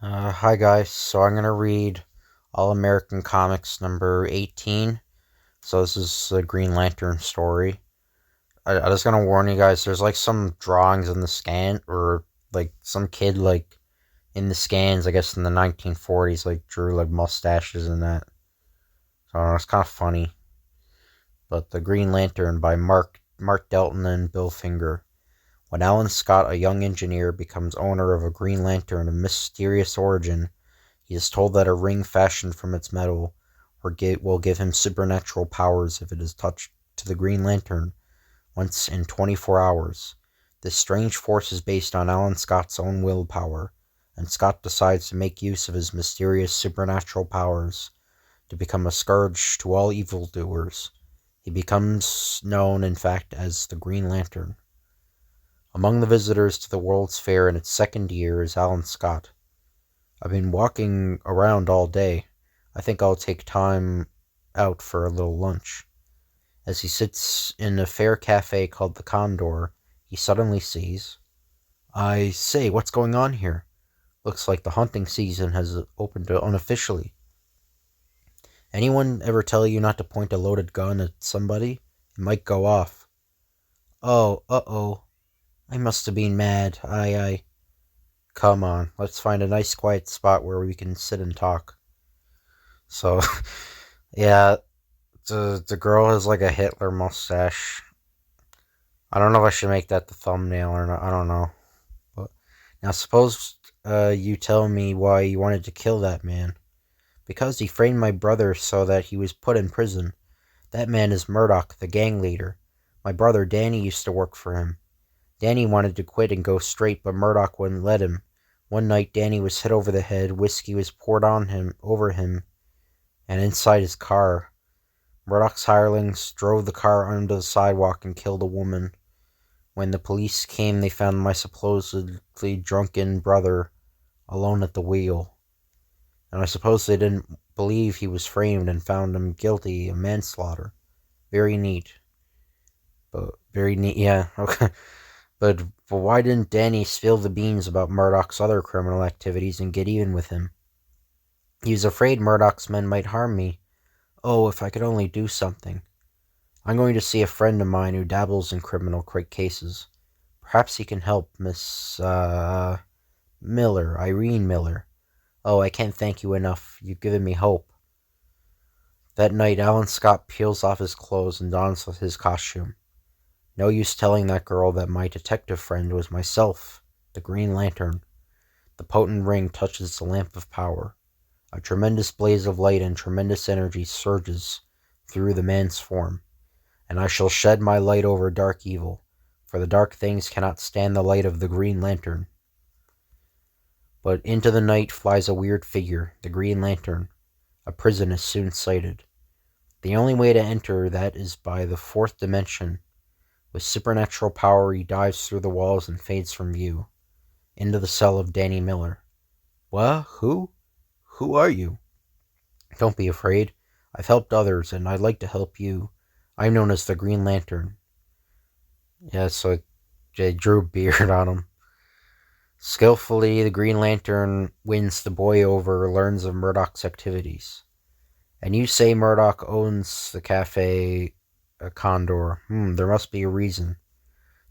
Hi guys, so I'm gonna read All American Comics number 18. So this is a Green Lantern story. I just gonna warn you guys, there's like some drawings in the scan, or like some kid like in the scans, I guess in the 1940s, like drew like mustaches and that. So it's kind of funny. But The Green Lantern by Mark Delton and Bill Finger. When Alan Scott, a young engineer, becomes owner of a Green Lantern of mysterious origin, he is told that a ring fashioned from its metal will give him supernatural powers if it is touched to the Green Lantern once in 24 hours. This strange force is based on Alan Scott's own willpower, and Scott decides to make use of his mysterious supernatural powers to become a scourge to all evildoers. He becomes known, in fact, as the Green Lantern. Among the visitors to the World's Fair in its second year is Alan Scott. I've been walking around all day. I think I'll take time out for a little lunch. As he sits in a fair cafe called the Condor, he suddenly sees, I say, what's going on here? Looks like the hunting season has opened unofficially. Anyone ever tell you not to point a loaded gun at somebody? It might go off. Oh, uh-oh. I must have been mad. I. Come on, let's find a nice quiet spot where we can sit and talk. So, yeah, the girl has like a Hitler mustache. I don't know if I should make that the thumbnail or not. I don't know. But now suppose you tell me why you wanted to kill that man. Because he framed my brother so that he was put in prison. That man is Murdoch, the gang leader. My brother Danny used to work for him. Danny wanted to quit and go straight, but Murdoch wouldn't let him. One night Danny was hit over the head, whiskey was poured on him over him, and inside his car. Murdoch's hirelings drove the car onto the sidewalk and killed a woman. When the police came, they found my supposedly drunken brother alone at the wheel. And I suppose they didn't believe he was framed and found him guilty of manslaughter. Very neat. But very neat, yeah, okay. But why didn't Danny spill the beans about Murdoch's other criminal activities and get even with him? He was afraid Murdoch's men might harm me. Oh, if I could only do something. I'm going to see a friend of mine who dabbles in criminal cases. Perhaps he can help, Miss, Miller, Irene Miller. Oh, I can't thank you enough. You've given me hope. That night, Alan Scott peels off his clothes and dons his costume. No use telling that girl that my detective friend was myself, the Green Lantern. The potent ring touches the lamp of power. A tremendous blaze of light and tremendous energy surges through the man's form, and I shall shed my light over dark evil, for the dark things cannot stand the light of the Green Lantern. But into the night flies a weird figure, the Green Lantern. A prison is soon sighted. The only way to enter that is by the fourth dimension. With supernatural power, he dives through the walls and fades from view. Into the cell of Danny Miller. What? Who? Who are you? Don't be afraid. I've helped others, and I'd like to help you. I'm known as the Green Lantern. Yeah, so they drew a beard on him. Skillfully, the Green Lantern wins the boy over, learns of Murdoch's activities. And you say Murdoch owns the cafe Condor. There must be a reason.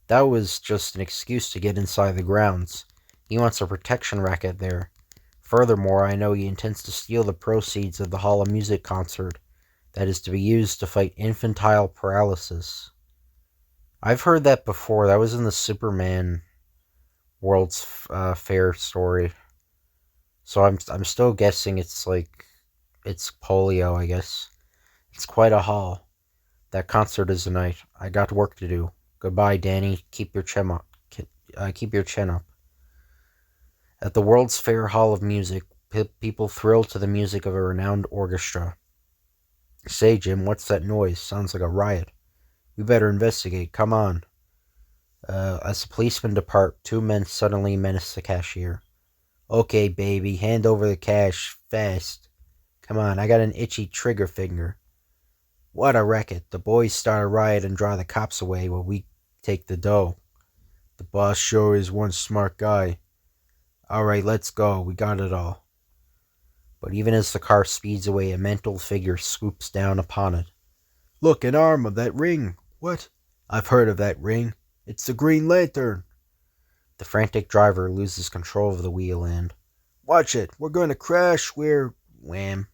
That was just an excuse to get inside the grounds. He wants a protection racket there. Furthermore, I know he intends to steal the proceeds of the Hall of Music concert that is to be used to fight infantile paralysis. I've heard that before. That was in the Superman World's Fair story. So I'm still guessing it's like it's polio, I guess. It's quite a haul. That concert is tonight. I got work to do. Goodbye, Danny. Keep your chin up. Keep your chin up. At the World's Fair Hall of Music, people thrill to the music of a renowned orchestra. Say, Jim, what's that noise? Sounds like a riot. We better investigate. Come on. As the policemen depart, two men suddenly menace the cashier. Okay, baby, hand over the cash, fast. Come on, I got an itchy trigger finger. What a racket. The boys start a riot and draw the cops away while we take the dough. The boss sure is one smart guy. Alright, let's go. We got it all. But even as the car speeds away, a mantled figure swoops down upon it. Look, an arm of that ring. What? I've heard of that ring. It's the Green Lantern. The frantic driver loses control of the wheel and... Watch it. We're going to crash. We're... Wham.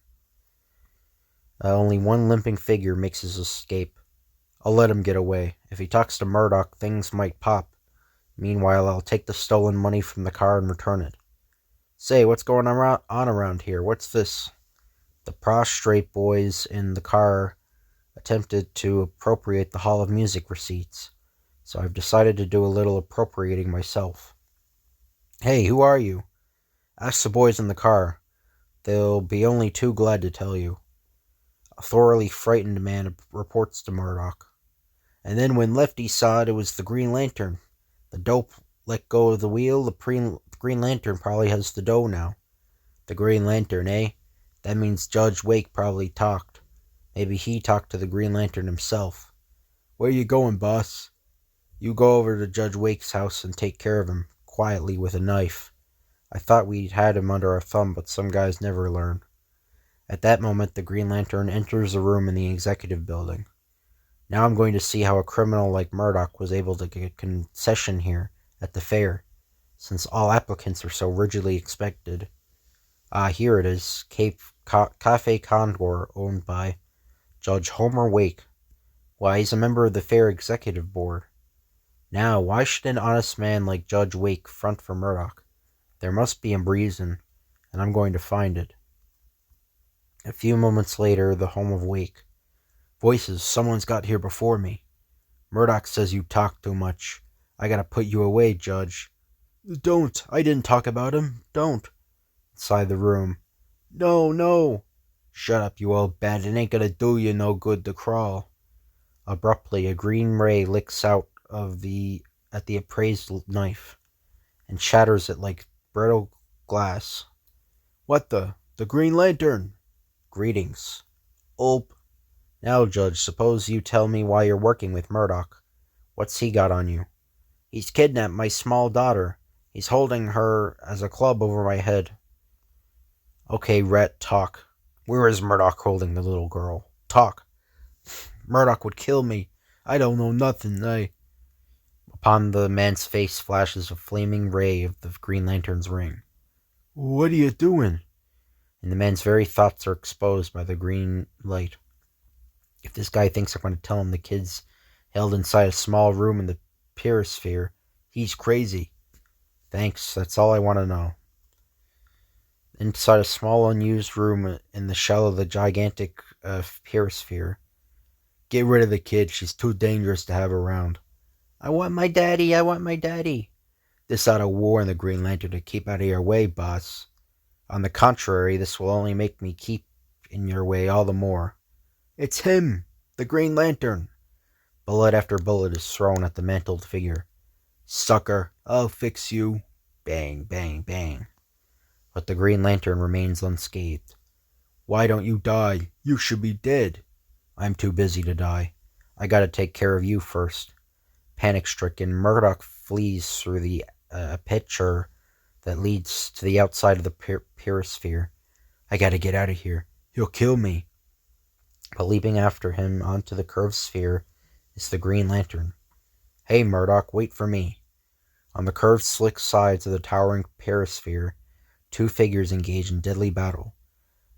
Only one limping figure makes his escape. I'll let him get away. If he talks to Murdock, things might pop. Meanwhile, I'll take the stolen money from the car and return it. Say, what's going on around here? What's this? The prostrate boys in the car attempted to appropriate the Hall of Music receipts, so I've decided to do a little appropriating myself. Hey, who are you? Ask the boys in the car. They'll be only too glad to tell you. A thoroughly frightened man reports to Murdock. And then when Lefty saw it, it was the Green Lantern. The dope let go of the wheel. The Green Lantern probably has the dough now. The Green Lantern, eh? That means Judge Wake probably talked. Maybe he talked to the Green Lantern himself. Where you going, boss? You go over to Judge Wake's house and take care of him, quietly with a knife. I thought we'd had him under our thumb, but some guys never learn. At that moment, the Green Lantern enters a room in the executive building. Now I'm going to see how a criminal like Murdock was able to get a concession here at the fair, since all applicants are so rigidly expected. Here it is, Cafe Condor, owned by Judge Homer Wake. Why, he's a member of the fair executive board. Now, why should an honest man like Judge Wake front for Murdock? There must be a reason, and I'm going to find it. A few moments later, the home of Wake. Voices, someone's got here before me. Murdock says you talk too much. I gotta put you away, Judge. Don't. I didn't talk about him. Don't. Inside the room. No, no. Shut up, you old bat. It ain't gonna do you no good to crawl. Abruptly, a green ray licks out at the appraised knife and shatters it like brittle glass. What the Green Lantern? Greetings. Ulp. Now, Judge, suppose you tell me why you're working with Murdock. What's he got on you? He's kidnapped my small daughter. He's holding her as a club over my head. Okay, Rat, talk. Where is Murdock holding the little girl? Talk. Murdock would kill me. I don't know nothing, Upon the man's face flashes a flaming ray of the Green Lantern's ring. What are you doing? And the man's very thoughts are exposed by the green light. If this guy thinks I'm going to tell him the kid's held inside a small room in the Perisphere, he's crazy. Thanks, that's all I want to know. Inside a small unused room in the shell of the gigantic Perisphere. Get rid of the kid, she's too dangerous to have around. I want my daddy, I want my daddy. This ought to warn the Green Lantern to keep out of your way, boss. On the contrary, this will only make me keep in your way all the more. It's him, the Green Lantern. Bullet after bullet is thrown at the mantled figure. Sucker, I'll fix you. Bang, bang, bang. But the Green Lantern remains unscathed. Why don't you die? You should be dead. I'm too busy to die. I gotta take care of you first. Panic-stricken, Murdock flees through the aperture that leads to the outside of the Perisphere. I gotta get out of here. He'll kill me. But leaping after him onto the curved sphere is the Green Lantern. Hey, Murdock, wait for me. On the curved, slick sides of the towering Perisphere, two figures engage in deadly battle.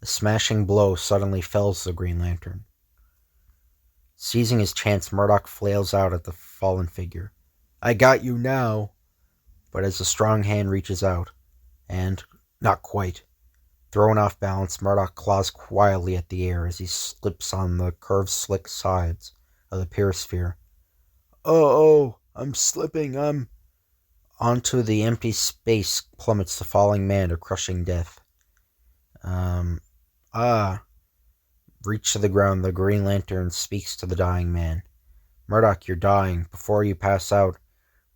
A smashing blow suddenly fells the Green Lantern. Seizing his chance, Murdock flails out at the fallen figure. I got you now. But as a strong hand reaches out, and, not quite, thrown off balance, Murdock claws wildly at the air as he slips on the curved, slick sides of the Perisphere. Oh, I'm slipping, Onto the empty space plummets the falling man to crushing death. Reached to the ground, the Green Lantern speaks to the dying man. Murdock, you're dying. Before you pass out,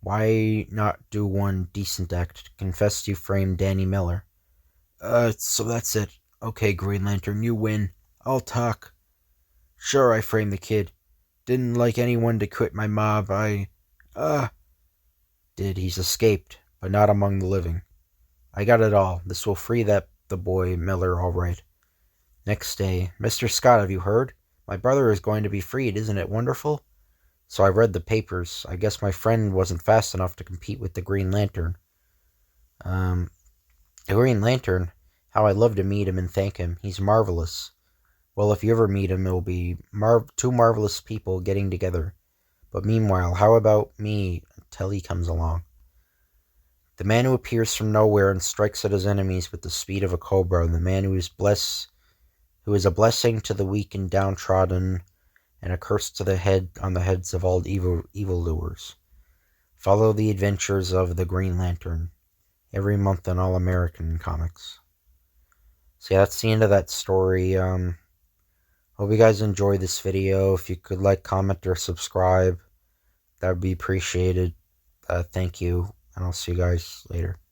why not do one decent act? Confess you framed Danny Miller. So that's it. Okay, Green Lantern, you win. I'll talk. Sure, I framed the kid. Didn't like anyone to quit my mob. He's escaped, but not among the living. I got it all. This will free the boy Miller all right. Next day, Mr. Scott, have you heard? My brother is going to be freed. Isn't it wonderful? So I read the papers. I guess my friend wasn't fast enough to compete with the Green Lantern. Um, the Green Lantern? How I'd love to meet him and thank him. He's marvelous. Well, if you ever meet him, it'll be two marvelous people getting together. But meanwhile, how about me until he comes along? The man who appears from nowhere and strikes at his enemies with the speed of a cobra, the man who is a blessing to the weak and downtrodden, and a curse to on the heads of all evildoers. Follow the adventures of the Green Lantern every month in All American Comics. So yeah, that's the end of that story. Hope you guys enjoyed this video. If you could like, comment, or subscribe, that would be appreciated. Thank you, and I'll see you guys later.